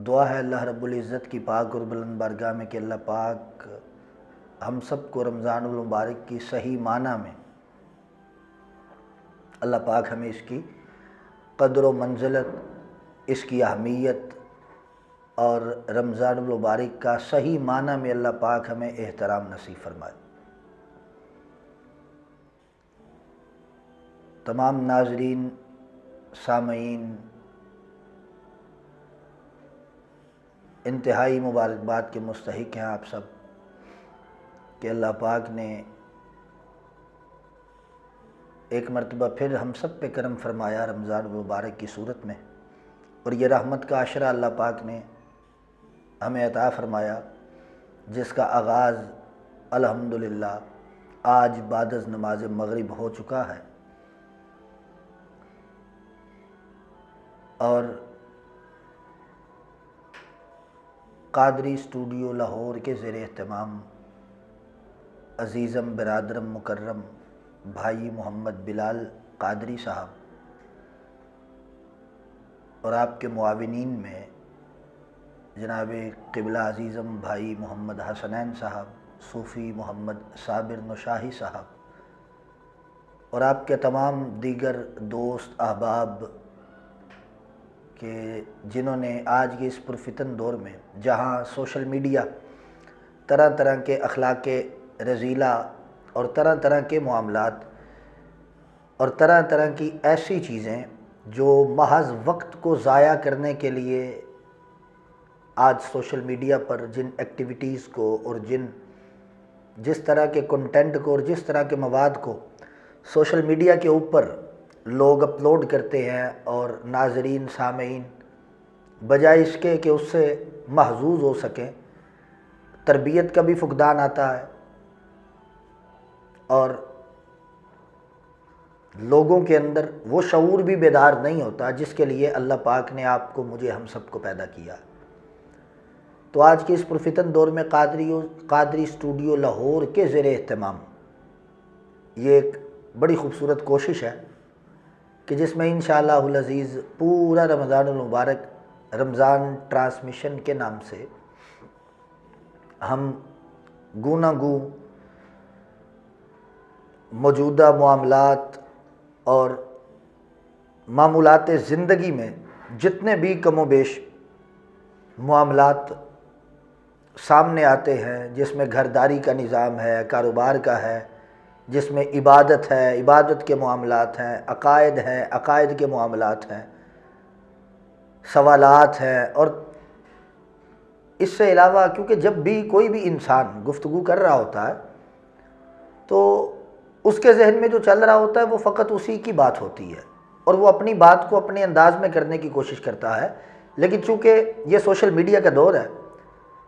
دعا ہے اللہ رب العزت کی پاک اور بلند بارگاہ میں کہ اللہ پاک ہم سب کو رمضان المبارک کی صحیح معنی میں اللہ پاک ہمیں اس کی قدر و منزلت، اس کی اہمیت اور رمضان المبارک کا صحیح معنی میں اللہ پاک ہمیں احترام نصیب فرمائے۔ تمام ناظرین، سامعین، انتہائی مبارکباد کے مستحق ہیں آپ سب کہ اللہ پاک نے ایک مرتبہ پھر ہم سب پہ کرم فرمایا رمضان المبارک کی صورت میں، اور یہ رحمت کا عشرہ اللہ پاک نے ہمیں عطا فرمایا جس کا آغاز الحمدللہ آج بعد از نماز مغرب ہو چکا ہے، اور قادری اسٹوڈیو لاہور کے زیر اہتمام عزیزم برادرم مکرم بھائی محمد بلال قادری صاحب اور آپ کے معاونین میں جناب قبلہ عزیزم بھائی محمد حسنین صاحب، صوفی محمد صابر نشاہی صاحب، اور آپ کے تمام دیگر دوست احباب کہ جنہوں نے آج کے اس پرفتن دور میں جہاں سوشل میڈیا طرح طرح کے اخلاق رذیلہ اور طرح طرح کے معاملات اور طرح طرح کی ایسی چیزیں جو محض وقت کو ضائع کرنے کے لیے آج سوشل میڈیا پر جن ایکٹیویٹیز کو اور جس طرح کے کنٹینٹ کو اور جس طرح کے مواد کو سوشل میڈیا کے اوپر لوگ اپلوڈ کرتے ہیں، اور ناظرین سامعین بجائے اس کے کہ اس سے محظوظ ہو سکیں، تربیت کا بھی فقدان آتا ہے اور لوگوں کے اندر وہ شعور بھی بیدار نہیں ہوتا جس کے لیے اللہ پاک نے آپ کو، مجھے، ہم سب کو پیدا کیا۔ تو آج کے اس پرفتن دور میں قادری اسٹوڈیو لاہور کے زیر اہتمام یہ ایک بڑی خوبصورت کوشش ہے کہ جس میں انشاءاللہ العزیز پورا رمضان المبارک رمضان ٹرانسمیشن کے نام سے ہم گوناگوں موجودہ معاملات اور معمولات زندگی میں جتنے بھی کم و بیش معاملات سامنے آتے ہیں، جس میں گھرداری کا نظام ہے، کاروبار کا ہے، جس میں عبادت ہے، عبادت کے معاملات ہیں، عقائد ہیں، عقائد کے معاملات ہیں، سوالات ہیں، اور اس سے علاوہ کیونکہ جب بھی کوئی بھی انسان گفتگو کر رہا ہوتا ہے تو اس کے ذہن میں جو چل رہا ہوتا ہے وہ فقط اسی کی بات ہوتی ہے، اور وہ اپنی بات کو اپنے انداز میں کرنے کی کوشش کرتا ہے۔ لیکن چونکہ یہ سوشل میڈیا کا دور ہے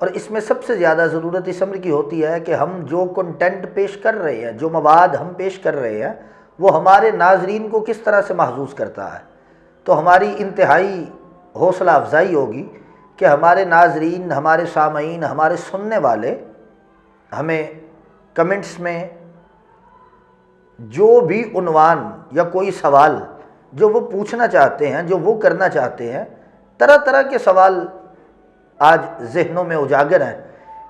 اور اس میں سب سے زیادہ ضرورت اس امر کی ہوتی ہے کہ ہم جو کنٹینٹ پیش کر رہے ہیں، جو مواد ہم پیش کر رہے ہیں، وہ ہمارے ناظرین کو کس طرح سے محظوظ کرتا ہے۔ تو ہماری انتہائی حوصلہ افزائی ہوگی کہ ہمارے ناظرین، ہمارے سامعین، ہمارے سننے والے ہمیں کمنٹس میں جو بھی عنوان یا کوئی سوال جو وہ پوچھنا چاہتے ہیں، جو وہ کرنا چاہتے ہیں، طرح طرح کے سوال آج ذہنوں میں اجاگر ہیں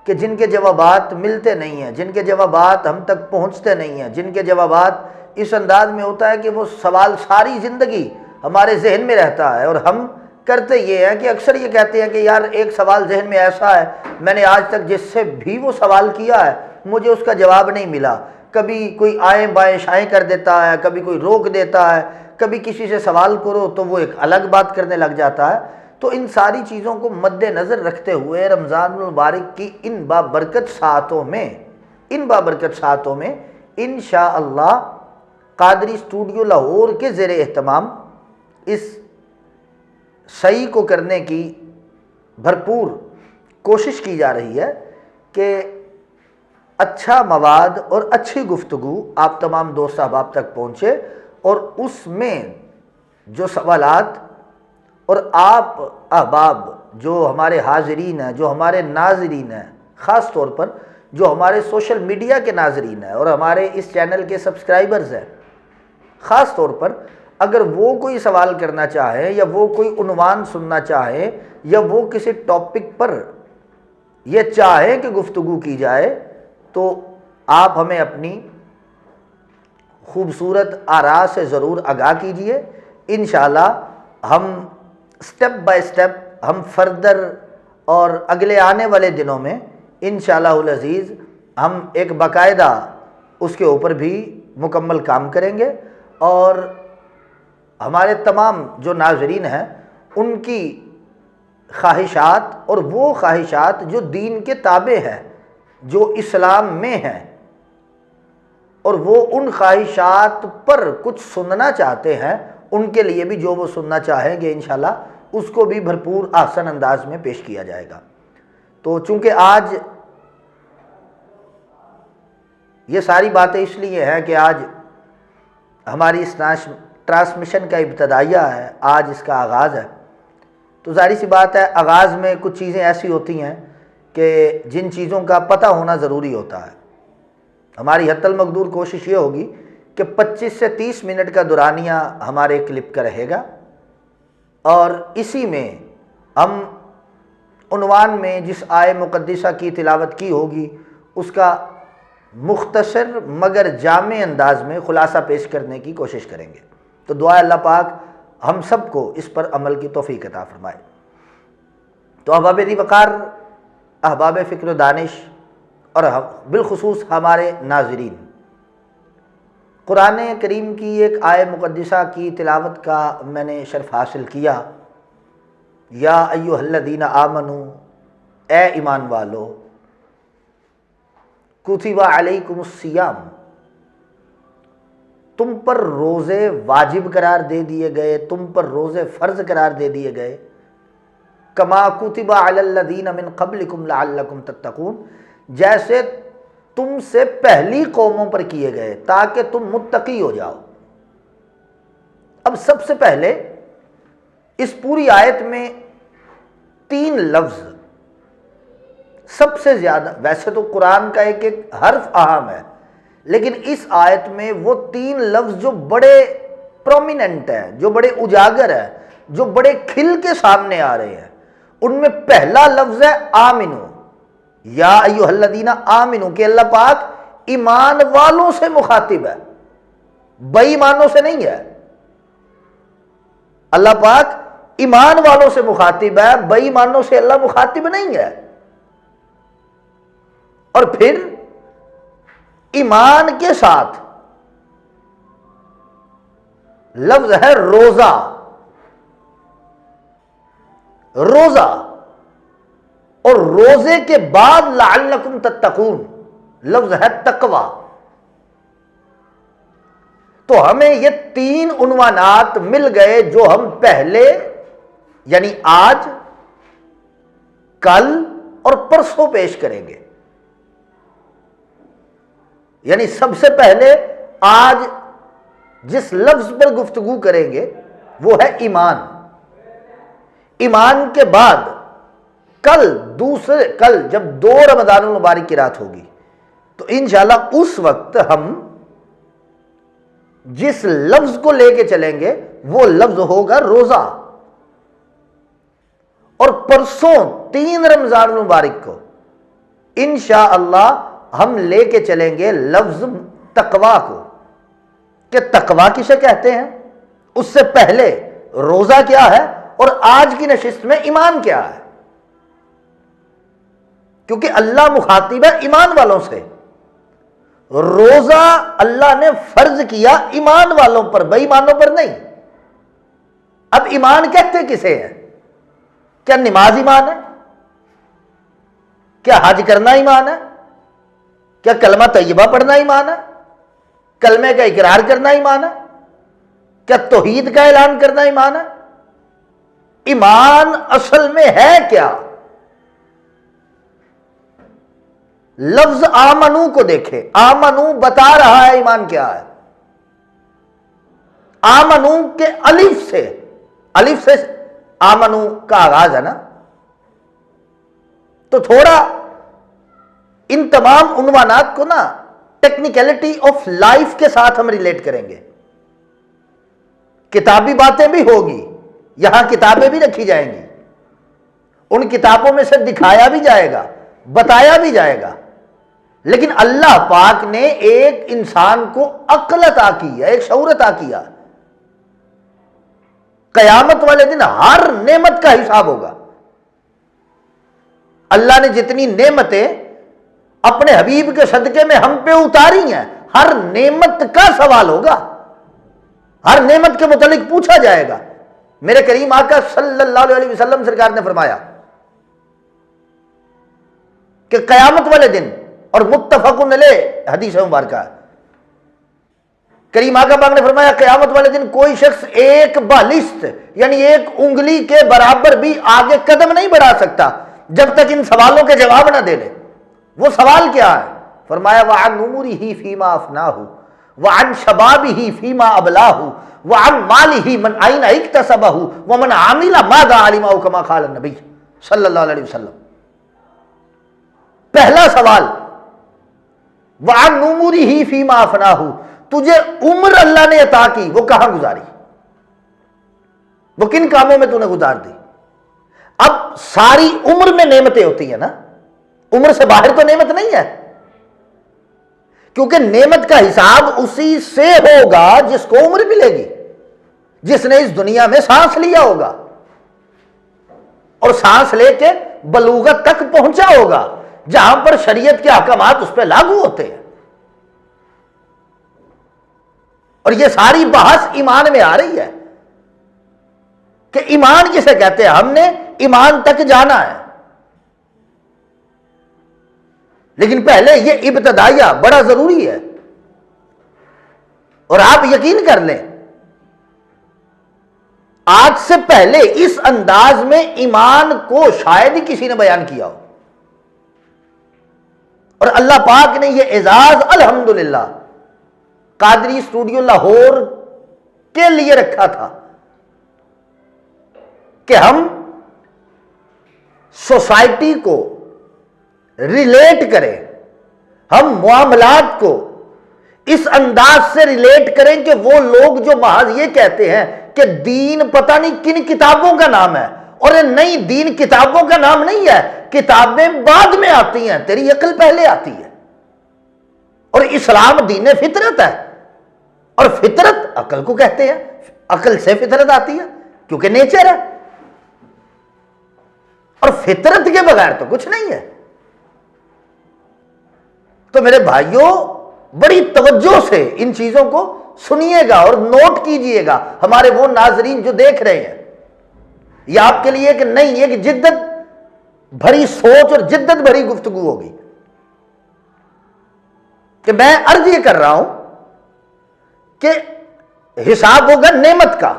کہ جن کے جوابات ملتے نہیں ہیں، جن کے جوابات ہم تک پہنچتے نہیں ہیں، جن کے جوابات اس انداز میں ہوتا ہے کہ وہ سوال ساری زندگی ہمارے ذہن میں رہتا ہے، اور ہم کرتے یہ ہیں کہ اکثر یہ کہتے ہیں کہ یار ایک سوال ذہن میں ایسا ہے، میں نے آج تک جس سے بھی وہ سوال کیا ہے مجھے اس کا جواب نہیں ملا۔ کبھی کوئی آئیں بائیں شائیں کر دیتا ہے، کبھی کوئی روک دیتا ہے، کبھی کسی سے سوال کرو تو وہ ایک الگ بات کرنے لگ جاتا ہے۔ تو ان ساری چیزوں کو مد نظر رکھتے ہوئے رمضان المبارک کی ان بابرکت ساعتوں میں انشاءاللہ قادری اسٹوڈیو لاہور کے زیر اہتمام اس صحیح کو کرنے کی بھرپور کوشش کی جا رہی ہے کہ اچھا مواد اور اچھی گفتگو آپ تمام دوست احباب تک پہنچے، اور اس میں جو سوالات اور آپ احباب جو ہمارے حاضرین ہیں، جو ہمارے ناظرین ہیں، خاص طور پر جو ہمارے سوشل میڈیا کے ناظرین ہیں اور ہمارے اس چینل کے سبسکرائبرز ہیں، خاص طور پر اگر وہ کوئی سوال کرنا چاہے یا وہ کوئی عنوان سننا چاہے یا وہ کسی ٹاپک پر یہ چاہیں کہ گفتگو کی جائے تو آپ ہمیں اپنی خوبصورت آراء سے ضرور آگاہ کیجئے۔ انشاءاللہ ہم سٹیپ بائی سٹیپ ہم فردر اور اگلے آنے والے دنوں میں انشاءاللہ العزیز ہم ایک باقاعدہ اس کے اوپر بھی مکمل کام کریں گے، اور ہمارے تمام جو ناظرین ہیں ان کی خواہشات، اور وہ خواہشات جو دین کے تابع ہیں، جو اسلام میں ہیں، اور وہ ان خواہشات پر کچھ سننا چاہتے ہیں، ان کے لیے بھی جو وہ سننا چاہیں گے انشاءاللہ اس کو بھی بھرپور احسن انداز میں پیش کیا جائے گا۔ تو چونکہ آج یہ ساری باتیں اس لیے ہیں کہ آج ہماری اس ٹرانسمیشن کا ابتدائیہ ہے، آج اس کا آغاز ہے، تو ظاہر سی بات ہے آغاز میں کچھ چیزیں ایسی ہوتی ہیں کہ جن چیزوں کا پتہ ہونا ضروری ہوتا ہے۔ ہماری حتی المقدور کوشش یہ ہوگی کہ 25 سے 30 منٹ کا دورانیہ ہمارے کلپ کا رہے گا، اور اسی میں ہم عنوان میں جس آیہ مقدسہ کی تلاوت کی ہوگی اس کا مختصر مگر جامع انداز میں خلاصہ پیش کرنے کی کوشش کریں گے۔ تو دعا اللہ پاک ہم سب کو اس پر عمل کی توفیق عطا فرمائے۔ تو احباب دی وقار، احباب فکر و دانش، اور بالخصوص ہمارے ناظرین، قرآن کریم کی ایک آیہ مقدسہ کی تلاوت کا میں نے شرف حاصل کیا۔ یا ایھا الذین آمنوا، اے ایمان والو، کتب علیکم الصیام، تم پر روزے واجب قرار دے دیے گئے، تم پر روزے فرض قرار دے دیے گئے، کما کتب علی الذین من قبلکم لعلکم تتقون، جیسے تم سے پہلی قوموں پر کیے گئے تاکہ تم متقی ہو جاؤ۔ اب سب سے پہلے اس پوری آیت میں 3 لفظ سب سے زیادہ، ویسے تو قرآن کا ایک ایک حرف اہم ہے، لیکن اس آیت میں وہ 3 لفظ جو بڑے پرومیننٹ ہیں، جو بڑے اجاگر ہیں، جو بڑے کھل کے سامنے آ رہے ہیں، ان میں پہلا لفظ ہے آمنو، یا ایھا الذین آمنو، کہ اللہ پاک ایمان والوں سے مخاطب ہے، بے ایمانوں سے نہیں ہے۔ اللہ پاک ایمان والوں سے مخاطب ہے، بے ایمانوں سے اللہ مخاطب نہیں ہے۔ اور پھر ایمان کے ساتھ لفظ ہے روزہ، روزہ، اور روزے کے بعد لعلکم تتقون لفظ ہے تقوی۔ تو ہمیں یہ 3 عنوانات مل گئے جو ہم پہلے، یعنی آج، کل اور پرسوں پیش کریں گے۔ یعنی سب سے پہلے آج جس لفظ پر گفتگو کریں گے وہ ہے ایمان۔ ایمان کے بعد کل جب 2 رمضان المبارک کی رات ہوگی تو انشاءاللہ اس وقت ہم جس لفظ کو لے کے چلیں گے وہ لفظ ہوگا روزہ، اور پرسوں 3 رمضان المبارک کو انشاءاللہ ہم لے کے چلیں گے لفظ تقوی کو، کہ تقوی کسے کہتے ہیں، اس سے پہلے روزہ کیا ہے، اور آج کی نشست میں ایمان کیا ہے، کیونکہ اللہ مخاطب ہے ایمان والوں سے۔ روزہ اللہ نے فرض کیا ایمان والوں پر، بے ایمانوں پر نہیں۔ اب ایمان کہتے کسے ہیں؟ کیا نماز ایمان ہے؟ کیا حج کرنا ایمان ہے؟ کیا کلمہ طیبہ پڑھنا ایمان ہے؟ کلمے کا اقرار کرنا ایمان ہے؟ کیا توحید کا اعلان کرنا ایمان ہے؟ ایمان اصل میں ہے کیا؟ لفظ آمنو کو دیکھیں، آمنو بتا رہا ہے ایمان کیا ہے۔ آمنو کے الف سے آمنو کا آغاز ہے نا، تو تھوڑا ان تمام عنوانات کو نا ٹیکنیکلٹی آف لائف کے ساتھ ہم ریلیٹ کریں گے۔ کتابی باتیں بھی ہوگی، یہاں کتابیں بھی رکھی جائیں گی، ان کتابوں میں سے دکھایا بھی جائے گا، بتایا بھی جائے گا، لیکن اللہ پاک نے ایک انسان کو عقل عطا کی ہے، ایک شعور عطا کیا۔ قیامت والے دن ہر نعمت کا حساب ہوگا۔ اللہ نے جتنی نعمتیں اپنے حبیب کے صدقے میں ہم پہ اتاری ہیں، ہر نعمت کا سوال ہوگا، ہر نعمت کے متعلق پوچھا جائے گا۔ میرے کریم آقا صلی اللہ علیہ وسلم سرکار نے فرمایا کہ قیامت والے دن، اور متفق علیہ حدیث مبارکہ ہے، کریم آقا پاک نے فرمایا قیامت والے دن کوئی شخص ایک بالشت یعنی ایک انگلی کے برابر بھی آگے قدم نہیں بڑھا سکتا جب تک ان سوالوں کے جواب نہ دے لے۔ وہ سوال کیا ہے؟ فرمایا وَعَنْ عُمُرِهِ فِيمَا أَفْنَاهُ وَعَنْ شَبَابِهِ فِيمَا أَبْلَاهُ وَعَنْ مَالِهِ مَنْ أَيْنَ اكْتَسَبَهُ وَمَنْ عَمِلَ مَاذَا عَلِمَهُ كَمَا قَالَ النَّبِيُّ صلی اللہ علیہ وسلم۔ پہلا سوال وَعَنْ عُمُرِهِ فِيمَا أَفْنَاهُ، تجھے عمر اللہ نے عطا کی، وہ کہاں گزاری، وہ کن کاموں میں تو نے گزار دی؟ اب ساری عمر میں نعمتیں ہوتی ہیں نا، عمر سے باہر تو نعمت نہیں ہے، کیونکہ نعمت کا حساب اسی سے ہوگا جس کو عمر ملے گی، جس نے اس دنیا میں سانس لیا ہوگا اور سانس لے کے بلوغت تک پہنچا ہوگا، جہاں پر شریعت کے احکامات اس پہ لاگو ہوتے ہیں۔ اور یہ ساری بحث ایمان میں آ رہی ہے کہ ایمان کسے کہتے ہیں، ہم نے ایمان تک جانا ہے، لیکن پہلے یہ ابتدائیہ بڑا ضروری ہے۔ اور آپ یقین کر لیں آج سے پہلے اس انداز میں ایمان کو شاید ہی کسی نے بیان کیا ہو، اور اللہ پاک نے یہ اعزاز الحمدللہ قادری اسٹوڈیو لاہور کے لیے رکھا تھا کہ ہم سوسائٹی کو ریلیٹ کریں، ہم معاملات کو اس انداز سے ریلیٹ کریں کہ وہ لوگ جو محض یہ کہتے ہیں کہ دین پتہ نہیں کن کتابوں کا نام ہے، اور نہیں، دین کتابوں کا نام نہیں ہے، کتابیں بعد میں آتی ہیں، تیری عقل پہلے آتی ہے، اور اسلام دین فطرت ہے، اور فطرت عقل کو کہتے ہیں، عقل سے فطرت آتی ہے کیونکہ نیچر ہے، اور فطرت کے بغیر تو کچھ نہیں ہے۔ تو میرے بھائیوں بڑی توجہ سے ان چیزوں کو سنیے گا اور نوٹ کیجئے گا، ہمارے وہ ناظرین جو دیکھ رہے ہیں، یہ آپ کے لیے کہ نہیں، ایک جدت بھری سوچ اور جدت بھری گفتگو ہوگی کہ میں عرض یہ کر رہا ہوں کہ حساب ہوگا نعمت کا۔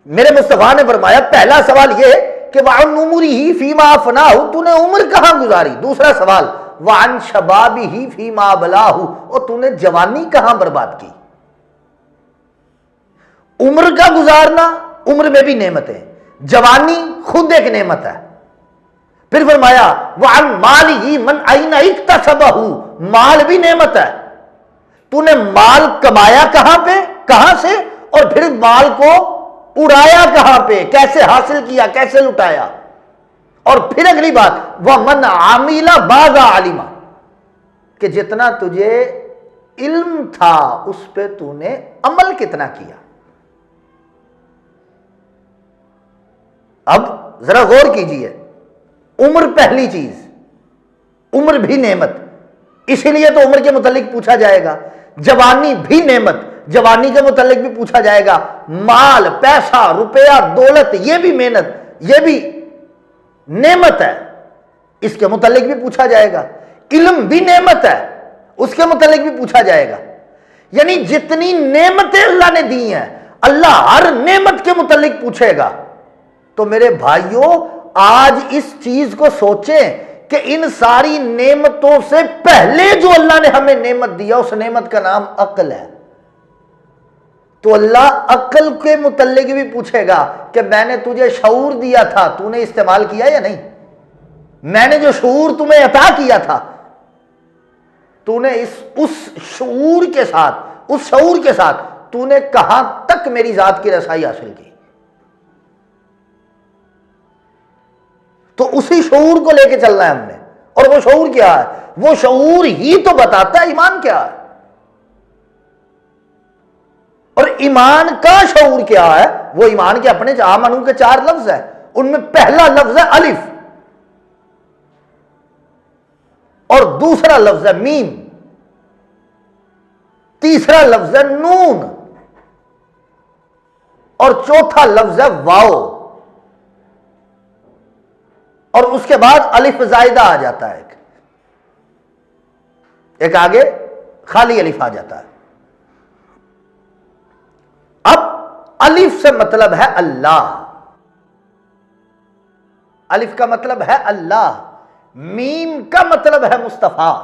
میرے مصطفیٰ نے فرمایا پہلا سوال یہ کہ وَعَنْ عُمُرِهِ فِيمَا أَفْنَاهُ، تو نے عمر کہاں گزاری؟ دوسرا سوال وَعَنْ شَبَابِهِ فِيمَا أَبْلَاهُ، اور تو نے جوانی کہاں برباد کی؟ عمر کا گزارنا، عمر میں بھی نعمت ہے، جوانی خود ایک نعمت ہے۔ پھر فرمایا وَعَنْ مَالِهِ مَنْ أَيْنَ اكْتَسَبَهُ، مال بھی نعمت ہے، تو نے مال کمایا کہاں پہ، کہاں سے، اور پھر مال کو اڑایا کہاں پہ، کیسے حاصل کیا، کیسے لٹایا۔ اور پھر اگلی بات وَمَنْ عَمِلَ مَاذَا عَلِمَ، کہ جتنا تجھے علم تھا اس پہ تو نے عمل کتنا کیا۔ اب ذرا غور کیجئے، عمر پہلی چیز، عمر بھی نعمت، اسی لیے تو عمر کے متعلق پوچھا جائے گا۔ جوانی بھی نعمت، جوانی کے متعلق بھی پوچھا جائے گا۔ مال، پیسہ، روپیہ، دولت، یہ بھی محنت، یہ بھی نعمت ہے، اس کے متعلق بھی پوچھا جائے گا۔ علم بھی نعمت ہے، اس کے متعلق بھی پوچھا جائے گا۔ یعنی جتنی نعمتیں اللہ نے دی ہیں، اللہ ہر نعمت کے متعلق پوچھے گا۔ تو میرے بھائیوں آج اس چیز کو سوچیں کہ ان ساری نعمتوں سے پہلے جو اللہ نے ہمیں نعمت دیا، اس نعمت کا نام عقل ہے۔ تو اللہ عقل کے متعلق بھی پوچھے گا کہ میں نے تجھے شعور دیا تھا، تو نے استعمال کیا یا نہیں؟ میں نے جو شعور تمہیں عطا کیا تھا، تو نے اس شعور کے ساتھ تو نے کہاں تک میری ذات کی رسائی حاصل کی؟ تو اسی شعور کو لے کے چلنا ہے ہم نے. اور وہ شعور کیا ہے؟ وہ شعور ہی تو بتاتا ہے ایمان کیا ہے. اور ایمان کا شعور کیا ہے؟ وہ ایمان کے اپنے آمنو کے 4 لفظ ہیں، ان میں پہلا لفظ ہے الف، اور دوسرا لفظ ہے میم، تیسرا لفظ ہے نون، اور چوتھا لفظ ہے واو، اور اس کے بعد الف زائدہ آ جاتا ہے، ایک آگے خالی الف آ جاتا ہے. اب الف سے مطلب ہے اللہ، الف کا مطلب ہے اللہ، میم کا مطلب ہے مصطفیٰ،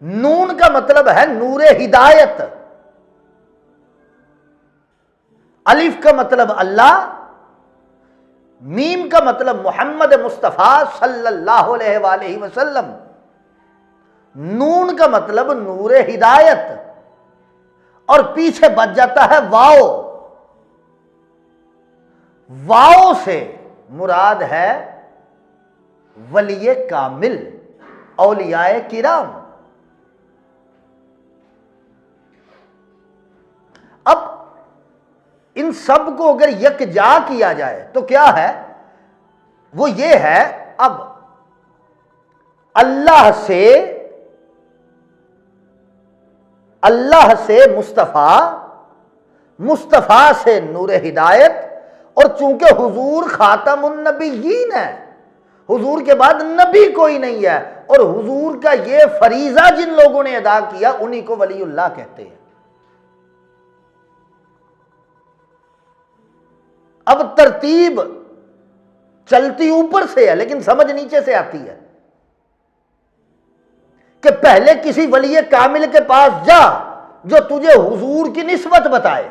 نون کا مطلب ہے نور ہدایت، الف کا مطلب اللہ، میم کا مطلب محمد مصطفیٰ صلی اللہ علیہ وآلہ وسلم، نون کا مطلب نور ہدایت، اور پیچھے بچ جاتا ہے واو. واو سے مراد ہے ولی کامل، اولیاء کرام. اب ان سب کو اگر یکجا کیا جائے تو کیا ہے؟ وہ یہ ہے، اب اللہ سے مصطفیٰ، مصطفیٰ سے نور ہدایت، اور چونکہ حضور خاتم النبیین ہے، حضور کے بعد نبی کوئی نہیں ہے، اور حضور کا یہ فریضہ جن لوگوں نے ادا کیا انہی کو ولی اللہ کہتے ہیں. اب ترتیب چلتی اوپر سے ہے لیکن سمجھ نیچے سے آتی ہے کہ پہلے کسی ولی کامل کے پاس جا جو تجھے حضور کی نسبت بتائے.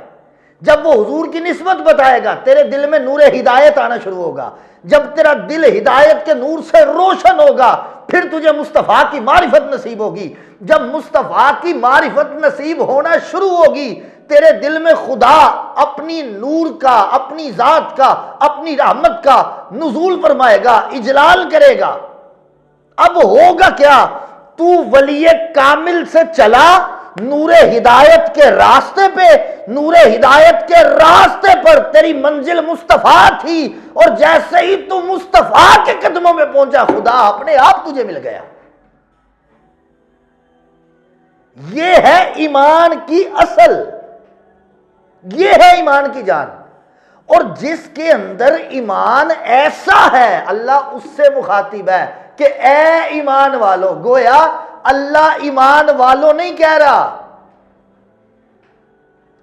جب وہ حضور کی نسبت بتائے گا تیرے دل میں نور ہدایت آنا شروع ہوگا. جب تیرا دل ہدایت کے نور سے روشن ہوگا پھر تجھے مصطفیٰ کی معرفت نصیب ہوگی. جب مصطفیٰ کی معرفت نصیب ہونا شروع ہوگی تیرے دل میں خدا اپنی نور کا، اپنی ذات کا، اپنی رحمت کا نزول فرمائے گا، اجلال کرے گا. اب ہوگا کیا؟ تو ولی کامل سے چلا نور ہدایت کے راستے پہ، نور ہدایت کے راستے پر تیری منزل مصطفیٰ تھی، اور جیسے ہی تو مصطفیٰ کے قدموں میں پہنچا خدا اپنے آپ تجھے مل گیا. یہ ہے ایمان کی اصل، یہ ہے ایمان کی جان. اور جس کے اندر ایمان ایسا ہے اللہ اس سے مخاطب ہے کہ اے ایمان والو. گویا اللہ ایمان والو نہیں کہہ رہا.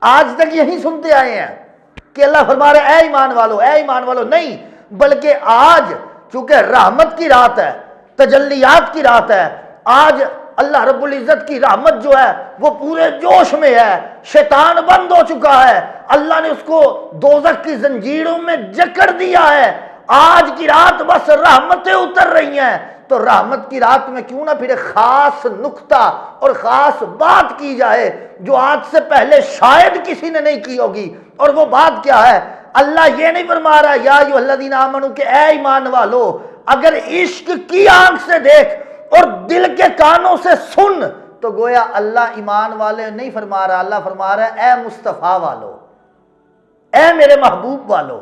آج تک یہی سنتے آئے ہیں کہ اللہ فرما رہا ہے اے ایمان والو، اے ایمان والو، نہیں، بلکہ آج چونکہ رحمت کی رات ہے، تجلیات کی رات ہے، آج اللہ رب العزت کی رحمت جو ہے وہ پورے جوش میں ہے. شیطان بند ہو چکا ہے، اللہ نے اس کو دوزخ کی زنجیروں میں جکڑ دیا ہے. آج کی رات بس رحمتیں اتر رہی ہیں. تو رحمت کی رات میں کیوں نہ پھر ایک خاص نقطہ اور خاص بات کی جائے جو آج سے پہلے شاید کسی نے نہیں کی ہوگی. اور وہ بات کیا ہے؟ اللہ یہ نہیں فرما رہا یا ایھا الذین آمنوا کہ اے ایمان والو اگر عشق کی آنکھ سے دیکھ اور دل کے کانوں سے سن، تو گویا اللہ ایمان والے نہیں فرما رہا، اللہ فرما رہا ہے اے مصطفیٰ والو، اے میرے محبوب والو،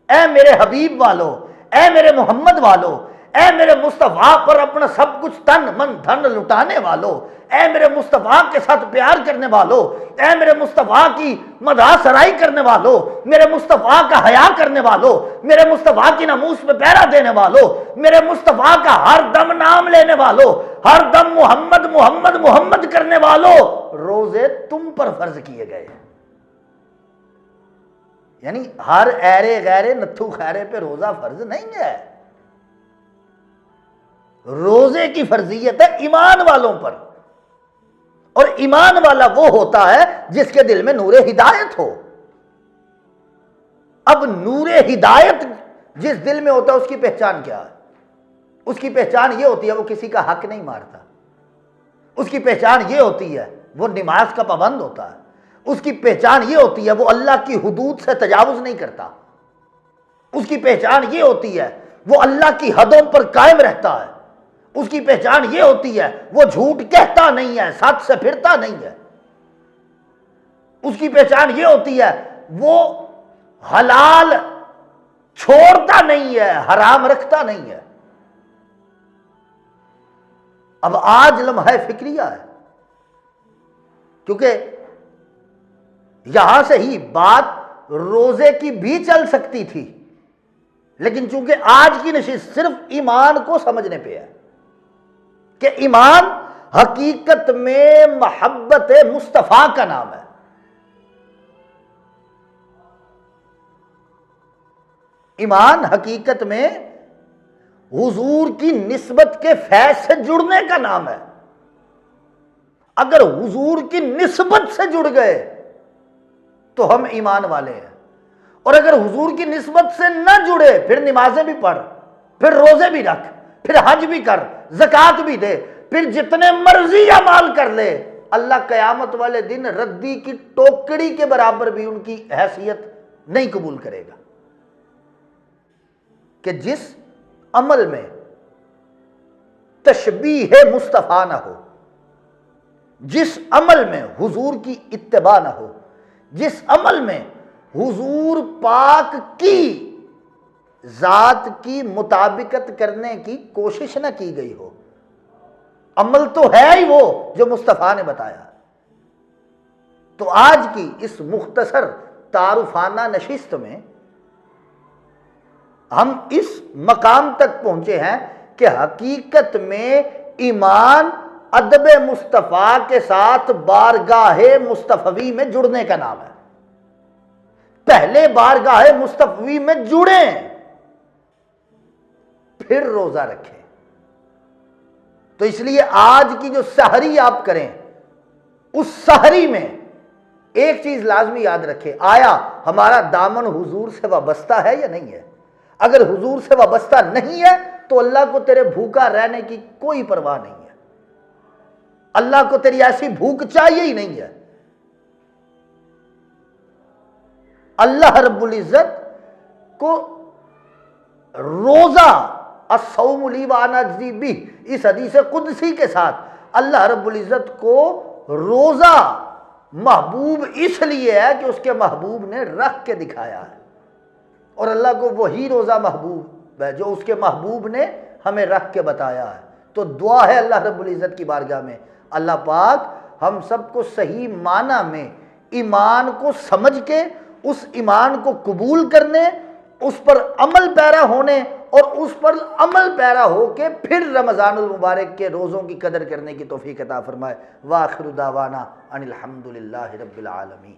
اے میرے حبیب والو، اے میرے محمد والو، اے میرے مصطفیٰ پر اپنا سب کچھ تن من دھن لٹانے والو، اے میرے مصطفیٰ کے ساتھ پیار کرنے والو، اے میرے مصطفیٰ کی مدح سرائی کرنے والو، میرے مصطفیٰ کا حیا کرنے والو، میرے مصطفیٰ کی ناموس پہ پہرا دینے والو، میرے مصطفیٰ کا ہر دم نام لینے والو، ہر دم محمد محمد محمد کرنے والو، روزے تم پر فرض کیے گئے. یعنی ہر ایرے غیرے نتھو خیرے پہ روزہ فرض نہیں ہے. روزے کی فرضیت ہے ایمان والوں پر، اور ایمان والا وہ ہوتا ہے جس کے دل میں نور ہدایت ہو. اب نور ہدایت جس دل میں ہوتا ہے اس کی پہچان کیا ہے؟ اس کی پہچان یہ ہوتی ہے وہ کسی کا حق نہیں مارتا. اس کی پہچان یہ ہوتی ہے وہ نماز کا پابند ہوتا ہے. اس کی پہچان یہ ہوتی ہے وہ اللہ کی حدود سے تجاوز نہیں کرتا. اس کی پہچان یہ ہوتی ہے وہ اللہ کی حدوں پر قائم رہتا ہے، اس کی پہچان یہ ہوتی ہے وہ جھوٹ کہتا نہیں ہے، سچ سے پھرتا نہیں ہے، اس کی پہچان یہ ہوتی ہے وہ حلال چھوڑتا نہیں ہے، حرام رکھتا نہیں ہے۔ اب آج لمحہ فکریہ ہے، کیونکہ یہاں سے ہی بات روزے کی بھی چل سکتی تھی، لیکن چونکہ آج کی نشست صرف ایمان کو سمجھنے پہ ہے کہ ایمان حقیقت میں محبت مصطفیٰ کا نام ہے۔ ایمان حقیقت میں حضور کی نسبت کے فیض سے جڑنے کا نام ہے۔ اگر حضور کی نسبت سے جڑ گئے تو ہم ایمان والے ہیں، اور اگر حضور کی نسبت سے نہ جڑے پھر نمازیں بھی پڑھ، پھر روزے بھی رکھ، پھر حج بھی کر، زکوٰۃ بھی دے، پھر جتنے مرضی اعمال کر لے، اللہ قیامت والے دن ردی کی ٹوکڑی کے برابر بھی ان کی حیثیت نہیں قبول کرے گا۔ کہ جس عمل میں تشبیہ مصطفیٰ نہ ہو، جس عمل میں حضور کی اتباع نہ ہو، جس عمل میں حضور پاک کی ذات کی مطابقت کرنے کی کوشش نہ کی گئی ہو، عمل تو ہے ہی وہ جو مصطفیٰ نے بتایا۔ تو آج کی اس مختصر تعارفانہ نشست میں ہم اس مقام تک پہنچے ہیں کہ حقیقت میں ایمان ادب مصطفیٰ کے ساتھ بارگاہ مصطفی میں جڑنے کا نام ہے۔ پہلے بارگاہ مصطفی میں جڑیں، پھر روزہ رکھیں۔ تو اس لیے آج کی جو سحری آپ کریں، اس سحری میں ایک چیز لازمی یاد رکھیں، آیا ہمارا دامن حضور سے وابستہ ہے یا نہیں ہے؟ اگر حضور سے وابستہ نہیں ہے تو اللہ کو تیرے بھوکا رہنے کی کوئی پرواہ نہیں ہے، اللہ کو تیری ایسی بھوک چاہیے ہی نہیں ہے۔ اللہ رب العزت کو روزہ الصوم لی وانا اجزی بہ، اس حدیث قدسی کے ساتھ اللہ رب العزت کو روزہ محبوب اس لیے ہے کہ اس کے محبوب نے رکھ کے دکھایا ہے، اور اللہ کو وہی روزہ محبوب ہے جو اس کے محبوب نے ہمیں رکھ کے بتایا ہے۔ تو دعا ہے اللہ رب العزت کی بارگاہ میں، اللہ پاک ہم سب کو صحیح معنی میں ایمان کو سمجھ کے اس ایمان کو قبول کرنے، اس پر عمل پیرا ہونے، اور اس پر عمل پیرا ہو کے پھر رمضان المبارک کے روزوں کی قدر کرنے کی توفیق عطا فرمائے۔ وآخر دعوانا ان الحمد للہ رب العالمین۔